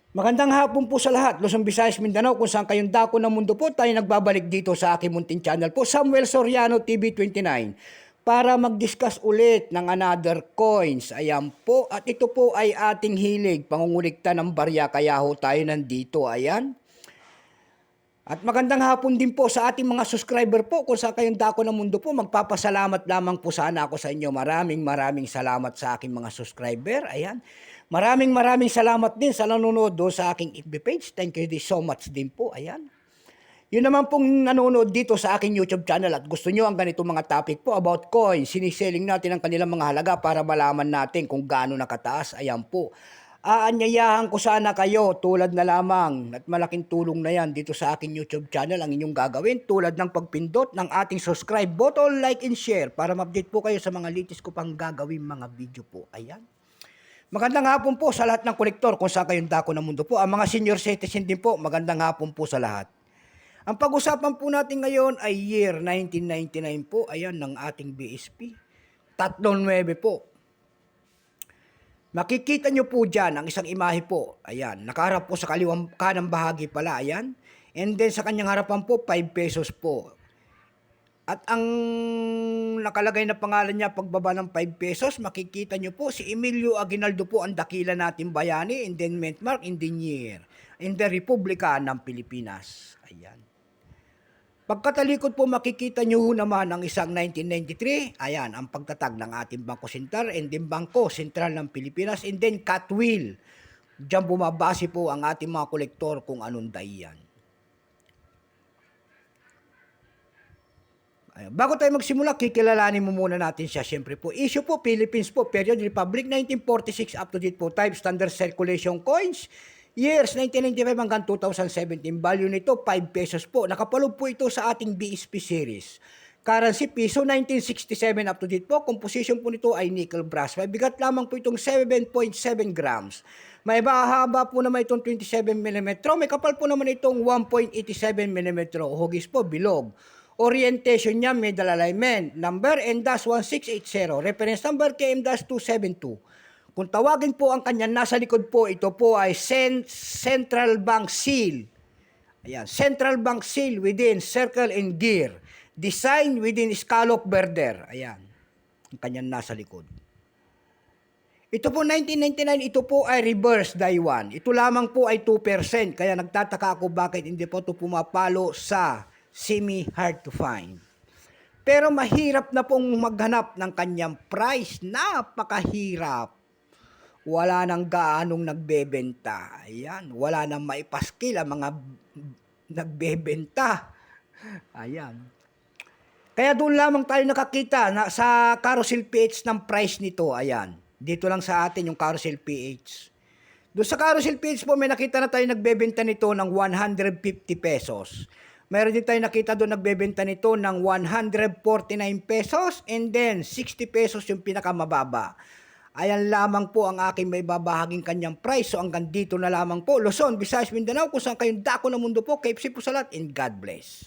Magandang hapon po sa lahat, Luzon, Visayas, Mindanao, kung saan kayong dako ng mundo po, tayo nagbabalik dito sa aking munting channel po, Samuel Soriano TV 29, para mag-discuss ulit ng another coins. Ayan po, at ito po ay ating hilig, pangungulikta ng barya, kaya ho tayo nandito, ayan. At magandang hapon din po sa ating mga subscriber po, kung saan kayong dako ng mundo po, magpapasalamat lamang po sana ako sa inyo. Maraming salamat sa aking mga subscriber, ayan. Maraming salamat din sa nanonood doon sa aking FB page. Thank you so much din po, ayan. Yun naman pong nanonood dito sa aking YouTube channel at gusto nyo ang ganito mga topic po about coins, siniselling natin ang kanilang mga halaga para malaman natin kung gaano nakataas, ayan po. Aanyayahan ko sana kayo tulad na lamang at malaking tulong na yan dito sa aking YouTube channel ang inyong gagawin tulad ng pagpindot ng ating subscribe button, like and share para ma-update po kayo sa mga latest ko pang gagawin mga video po. Ayan. Magandang hapon po sa lahat ng kolektor kung saan kayong dako ng mundo po. Ang mga senior citizen din po, magandang hapon po sa lahat. Ang pag-usapan po natin ngayon ay year 1999 po, ayan, ng ating BSP. 39 po. Makikita nyo po dyan ang isang imahe po. Ayan, nakaharap po sa kaliwang kanang bahagi pala. Ayan. And then sa kanyang harapan po, 5 pesos po. At ang nakalagay na pangalan niya pagbaba ng 5 pesos, makikita nyo po si Emilio Aguinaldo po ang dakila natin bayani. And then Mark in the year. In the Republika ng Pilipinas. Ayan. Pagkatalikod po makikita nyo naman ang isang 1993, ayan, ang pagtatag ng ating Bangko Sentral and then Bangko Sentral ng Pilipinas and then Catwheel. Diyan bumabase po ang ating mga kolektor kung anong dahiyan. Ayan. Bago tayo magsimula, kikilalanin mo muna natin siya. Siyempre po, issue po, Philippines po, period, Republic 1946 up to date po, type, standard circulation coins. Years 1995 hanggang 2017, value nito 5 pesos po. Nakapaloob po ito sa ating BSP series. Currency piso 1967 up to date po. Composition po nito ay nickel brass. May bigat lamang po itong 7.7 grams. May haba po naman itong 27 mm. May kapal po naman itong 1.87 mm. Hugis po bilog. Orientation niya medal alignment. Number N-1680. Reference number KM-272. Kung tawagin po ang kanya, nasa likod po, ito po ay Central Bank Seal. Ayan, Central Bank Seal within circle and gear. Design within scallop border. Ayan, ang kanya nasa likod. Ito po 1999, ito po ay reverse die 1. Ito lamang po ay 2%. Kaya nagtataka ako bakit hindi po ito pumapalo sa semi hard to find. Pero mahirap na pong maghanap ng kanyang price. Napakahirap. Wala nang gaanong nagbebenta. Ayan, wala nang maipaskil ang mga nagbebenta. Ayan. Kaya doon lamang tayo nakakita na sa Carousel PH ng price nito. Ayan, dito lang sa atin yung Carousel PH. Doon sa Carousel PH po may nakita na tayo nagbebenta nito ng 150 pesos. Meron din tayo nakita doon nagbebenta nito ng 149 pesos and then 60 pesos yung pinakamababa. Ayan lamang po ang aking may babahaging kanyang price. So hanggang dito na lamang po. Luzon, Visayas, Mindanao, kung saan kayong dako ng mundo po. KFC po sa lahat and God bless.